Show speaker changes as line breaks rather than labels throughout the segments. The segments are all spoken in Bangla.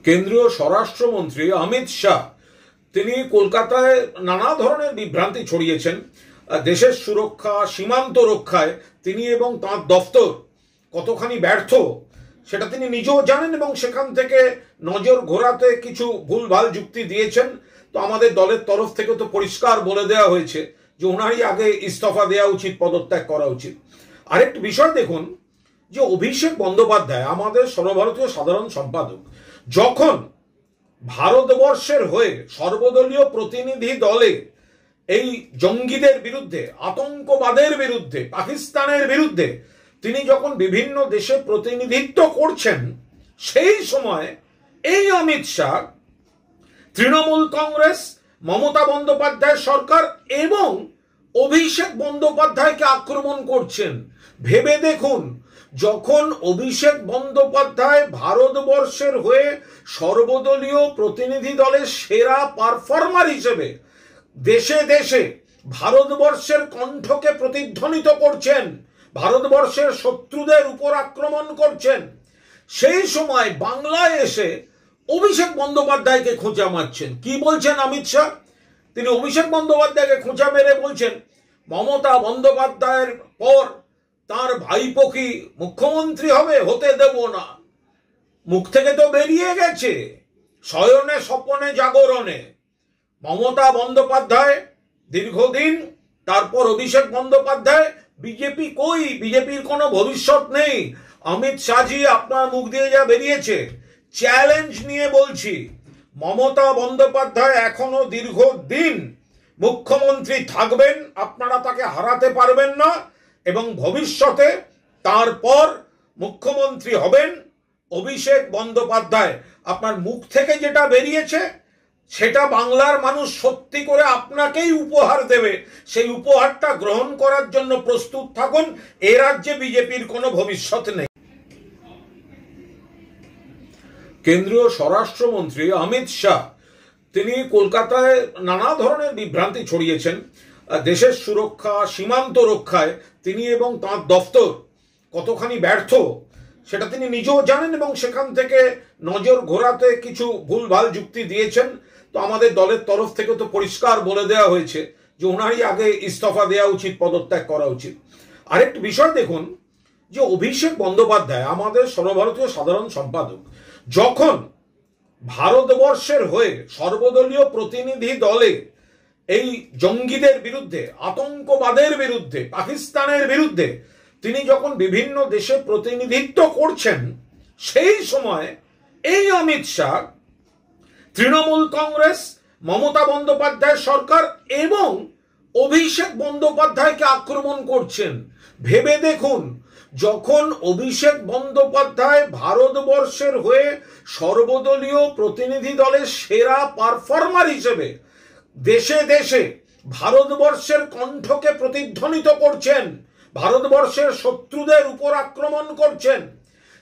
কেন্দ্রীয় স্বরাষ্ট্রমন্ত্রী অমিত শাহ তিনি কলকাতায় নানা ধরনের বিভ্রান্তি ছড়িয়েছেন। দেশের সুরক্ষা, সীমান্ত রক্ষায় তিনি এবং তাঁর দফতর কতখানি ব্যর্থ সেটা তিনি নিজেও জানেন এবং সেখান থেকে নজর ঘোরাতে কিছু ভুলভাল যুক্তি দিয়েছেন। তো আমাদের দলের তরফ থেকে তো পরিষ্কার বলে দেওয়া হয়েছে যে ওনারই আগে ইস্তফা দেওয়া উচিত, পদত্যাগ করা উচিত। আরেকটি বিষয় দেখুন যে অভিষেক বন্দ্যোপাধ্যায় আমাদের সর্বভারতীয় সাধারণ সম্পাদক যখন ভারতবর্ষের হয়ে সর্বদলীয় প্রতিনিধি দলে এই জঙ্গিদের বিরুদ্ধে, আতঙ্কবাদের বিরুদ্ধে, পাকিস্তানের বিরুদ্ধে তিনি যখন বিভিন্ন দেশে প্রতিনিধিত্ব করছেন, সেই সময় এই অমিত শাহ তৃণমূল কংগ্রেস, মমতা বন্দ্যোপাধ্যায় সরকার এবং অভিষেক বন্দ্যোপাধ্যায়কে আক্রমণ করছেন। ভেবে দেখুন, যখন অভিষেক বন্দ্যোপাধ্যায় ভারতবর্ষের হয়ে সর্বদলীয় প্রতিনিধি দলের সেরা পারফর্মার হিসেবে দেশে দেশে ভারতবর্ষের কণ্ঠকে প্রতিধ্বনিত করছেন, ভারতবর্ষের শত্রুদের উপর আক্রমণ করছেন, সেই সময় বাংলায় এসে অভিষেক বন্দ্যোপাধ্যায়কে খোঁচা মারছেন। কি বলছেন অমিত শাহ? তিনি অভিষেক বন্দ্যোপাধ্যায়কে খোঁচা মেরে বলছেন মমতা বন্দ্যোপাধ্যায়ের পর তার ভাইপো কি মুখ্যমন্ত্রী হবে, হতে দেব না। মুখ থেকে তো বেরিয়ে গেছে, শয়নে স্বপনে জাগরণে। মমতা বন্দ্যোপাধ্যায় দীর্ঘদিন, তারপর অভিষেক বন্দ্যোপাধ্যায়। বিজেপি কই? বিজেপির কোনো ভবিষ্যৎ নেই। অমিত শাহজি আপনার মুখ দিয়ে যা বেরিয়েছে, চ্যালেঞ্জ নিয়ে বলছি, মমতা বন্দ্যোপাধ্যায় এখনো দীর্ঘদিন মুখ্যমন্ত্রী থাকবেন, আপনারা তাকে হারাতে পারবেন না এবং ভবিষ্যতে তারপর মুখ্যমন্ত্রী হবেন অভিষেক বন্দ্যোপাধ্যায়। আপনার মুখ থেকে যেটা বেরিয়েছে সেটা বাংলার মানুষ সত্যি করে আপনাকেই উপহার দেবে। সেই উপহারটা গ্রহণ করার জন্য প্রস্তুত থাকুন। এ রাজ্যে বিজেপির কোনো ভবিষ্যৎ নেই। কেন্দ্রীয় স্বরাষ্ট্রমন্ত্রী অমিত শাহ তিনি কলকাতায় নানা ধরনের বিভ্রান্তি ছড়িয়েছেন। দেশের সুরক্ষা, সীমান্ত রক্ষায় তিনি এবং তাঁর দফতর কতখানি ব্যর্থ সেটা তিনি নিজেও জানেন এবং সেখান থেকে নজর ঘোরাতে কিছু ভুলভাল যুক্তি দিয়েছেন। তো আমাদের দলের তরফ থেকে তো পরিষ্কার বলে দেওয়া হয়েছে যে ওনারই আগে ইস্তফা দেওয়া উচিত, পদত্যাগ করা উচিত। আরেকটি বিষয় দেখুন যে অভিষেক বন্দ্যোপাধ্যায় আমাদের সর্বভারতীয় সাধারণ সম্পাদক যখন ভারতবর্ষের হয়ে সর্বদলীয় প্রতিনিধি দলে এই জঙ্গিদের বিরুদ্ধে, আতঙ্কবাদের বিরুদ্ধে, পাকিস্তানের বিরুদ্ধে তিনি যখন বিভিন্ন দেশে প্রতিনিধিত্ব করছেন, সেই সময় এই অমিত শাহ তৃণমূল কংগ্রেস, মমতা বন্দ্যোপাধ্যায় সরকার এবং অভিষেক বন্দ্যোপাধ্যায়কে আক্রমণ করছেন। ভেবে দেখুন, যখন অভিষেক বন্দ্যোপাধ্যায় ভারতবর্ষের হয়ে সর্বদলীয় প্রতিনিধি দলের সেরা পারফর্মার হিসেবে দেশে দেশে ভারতবর্ষের কণ্ঠকে প্রতিধ্বনিত করছেন, ভারতবর্ষের শত্রুদের উপর আক্রমণ করছেন,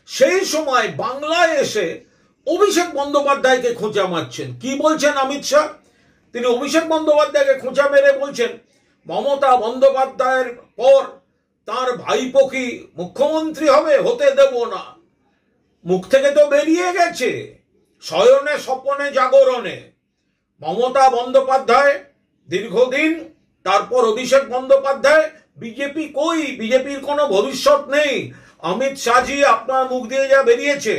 সেই সময় বাংলায় এসে অভিষেক বন্দ্যোপাধ্যায়কে খোঁচা মারছেন। কি বলছেন অমিত শাহ? তিনি অভিষেক বন্দ্যোপাধ্যায়কে খোঁচা মেরে বলছেন মমতা বন্দ্যোপাধ্যায়ের পর তার ভাইপো কি মুখ্যমন্ত্রী হবে, হতে দেব না। মুখ থেকে তো বেরিয়ে গেছে, শয়নে স্বপনে জাগরণে। মমতা বন্দ্যোপাধ্যায় দীর্ঘদিন, তারপর অভিষেক বন্দ্যোপাধ্যায়। বিজেপি কই? বিজেপির কোনো ভবিষ্যৎ নেই। অমিত শাহজি আপনার মুখ দিয়ে যা বেরিয়েছে,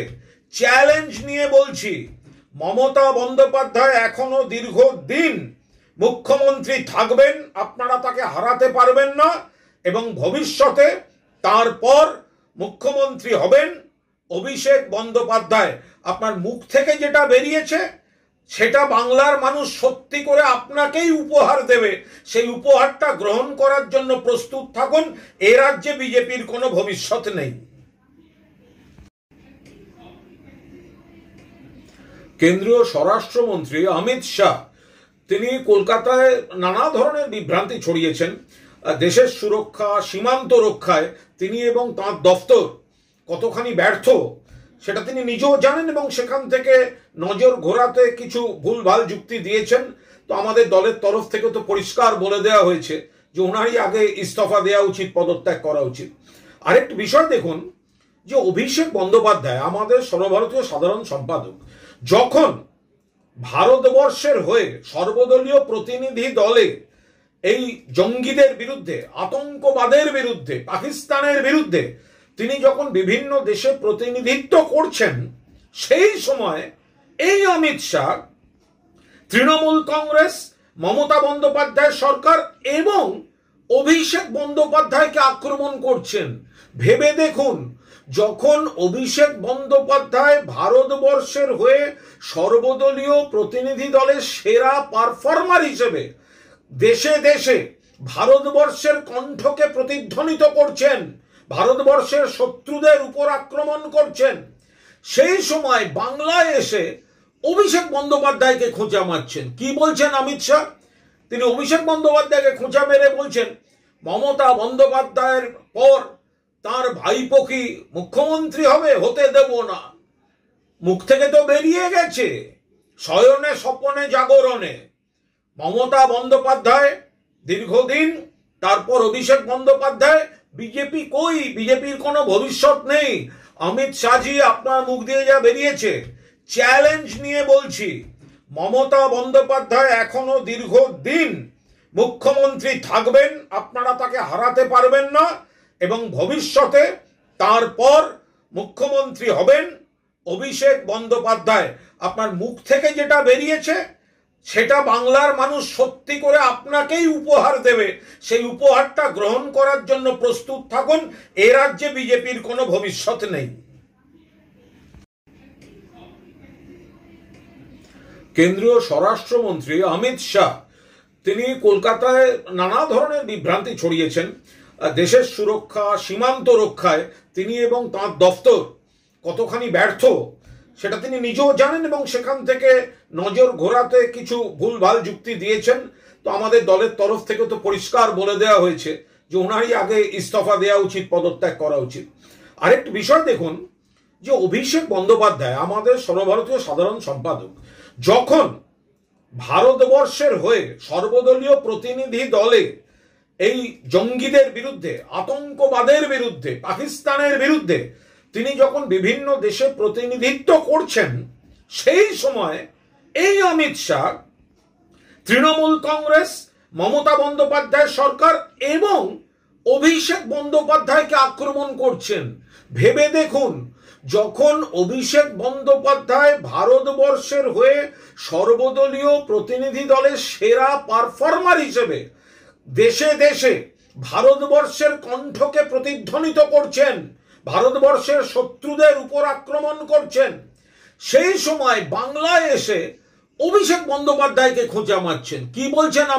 চ্যালেঞ্জ নিয়ে বলছি, মমতা বন্দ্যোপাধ্যায় এখনো দীর্ঘদিন মুখ্যমন্ত্রী থাকবেন, আপনারা তাকে হারাতে পারবেন না এবং ভবিষ্যতে তারপর মুখ্যমন্ত্রী হবেন অভিষেক বন্দ্যোপাধ্যায়। আপনার মুখ থেকে যেটা বেরিয়েছে সেটা বাংলার মানুষ সত্যি করে আপনাকেই উপহার দেবে। সেই উপহারটা গ্রহণ করার জন্য প্রস্তুত থাকুন। এ রাজ্যে বিজেপির কোনো ভবিষ্যৎ নেই। কেন্দ্রীয় স্বরাষ্ট্রমন্ত্রী অমিত শাহ তিনি কলকাতায় নানা ধরনের বিভ্রান্তি ছড়িয়েছেন। দেশের সুরক্ষা, সীমান্ত রক্ষায় তিনি এবং তাঁর দফতর কতখানি ব্যর্থ সেটা তিনি নিজেও জানেন এবং সেখান থেকে নজর ঘোরাতে কিছু ভুলভাল যুক্তি দিয়েছেন। তো আমাদের দলের তরফ থেকে তো পরিষ্কার বলে দেওয়া হয়েছে যে ওনারই আগে ইস্তফা দেওয়া উচিত, পদত্যাগ করা উচিত। আরেকটি বিষয় দেখুন যে অভিষেক বন্দ্যোপাধ্যায় আমাদের সর্বভারতীয় সাধারণ সম্পাদক যখন ভারতবর্ষের হয়ে সর্বদলীয় প্রতিনিধি দলে এই জঙ্গিদের বিরুদ্ধে, আতঙ্কবাদের বিরুদ্ধে, পাকিস্তানের বিরুদ্ধে তিনি যখন বিভিন্ন দেশে প্রতিনিধিত্ব করছেন, সেই সময় এই অমিত শাহ তৃণমূল কংগ্রেস, মমতা বন্দ্যোপাধ্যায় সরকার এবং অভিষেক বন্দ্যোপাধ্যায়কে আক্রমণ করছেন। ভেবে দেখুন, যখন অভিষেক বন্দ্যোপাধ্যায় ভারতবর্ষের হয়ে সর্বদলীয় প্রতিনিধি দলের সেরা পারফর্মার হিসেবে দেশে দেশে ভারতবর্ষের কণ্ঠকে প্রতিধ্বনিত করছেন, ভারতবর্ষের শত্রুদের উপর আক্রমণ করছেন, সেই সময় বাংলায় এসে অভিষেক বন্দ্যোপাধ্যায়কে খোঁচা মারছেন। কি বলছেন অমিত শাহ? তিনি অভিষেক বন্দ্যোপাধ্যায়কে খোঁচা মেরে বলছেন মমতা বন্দ্যোপাধ্যায়ের পর তার ভাইপো কি মুখ্যমন্ত্রী হবে, হতে দেব না। মুখ থেকে তো বেরিয়ে গেছে, শয়নে স্বপনে জাগরণে। মমতা বন্দ্যোপাধ্যায় দীর্ঘদিন, তারপর অভিষেক বন্দ্যোপাধ্যায়। বিজেপি কই? বিজেপির কোনো ভবিষ্যৎ নেই। অমিত শাহজি, আপনার মুখ দিয়ে যা বেরিয়েছে, চ্যালেঞ্জ নিয়ে বলছি, মমতা বন্দ্যোপাধ্যায় এখনো দীর্ঘদিন মুখ্যমন্ত্রী থাকবেন, আপনারা তাকে হারাতে পারবেন না, এবং ভবিষ্যতে তারপর মুখ্যমন্ত্রী হবেন অভিষেক বন্দ্যোপাধ্যায়। আপনার মুখ থেকে যেটা বেরিয়েছে সেটা বাংলার মানুষ সত্যি করে আপনাকেই উপহার দেবে। সেই উপহারটা গ্রহণ করার জন্য প্রস্তুত থাকুন। এ রাজ্যে বিজেপির কোনো ভবিষ্যৎ নেই। কেন্দ্রীয় স্বরাষ্ট্রমন্ত্রী অমিত শাহ তিনি কলকাতায় নানা ধরনের বিভ্রান্তি ছড়িয়েছেন। দেশের সুরক্ষা, সীমান্ত রক্ষায় তিনি এবং তাঁর দফতর কতখানি ব্যর্থ সেটা তিনি নিজেও জানেন, এবং সেখান থেকে নজর ঘোরাতে কিছু ভুলভাল যুক্তি দিয়েছেন। তো আমাদের দলের তরফ থেকে তো পরিষ্কার বলে দেওয়া হয়েছে যে ওনারই আগে ইস্তফা দেওয়া উচিত, পদত্যাগ করা উচিত। আরেকটি বিষয় দেখুন, যে অভিষেক বন্দ্যোপাধ্যায় আমাদের সর্বভারতীয় সাধারণ সম্পাদক যখন ভারতবর্ষের হয়ে সর্বদলীয় প্রতিনিধি দলে এই জঙ্গিদের বিরুদ্ধে, আতঙ্কবাদের বিরুদ্ধে, পাকিস্তানের বিরুদ্ধে তিনি যখন বিভিন্ন দেশে প্রতিনিধিত্ব করছেন, সেই সময় এই অমিত শাহ তৃণমূল কংগ্রেস, মমতা বন্দ্যোপাধ্যায় সরকার এবং অভিষেক বন্দ্যোপাধ্যায়কে আক্রমণ করছেন। ভেবে দেখুন, যখন অভিষেক বন্দ্যোপাধ্যায় ভারতবর্ষের হয়ে সর্বদলীয় প্রতিনিধি দলের সেরা পারফর্মার হিসেবে দেশে দেশে ভারতবর্ষের কণ্ঠকে প্রতিধ্বনিত করছেন, ভারতবর্ষের শত্রুদের উপর আক্রমণ করছেন, সেই সময় বাংলায় এসে অভিষেক বন্দ্যোপাধ্যায়কে খোঁচা মারছেন। কি বলছেন?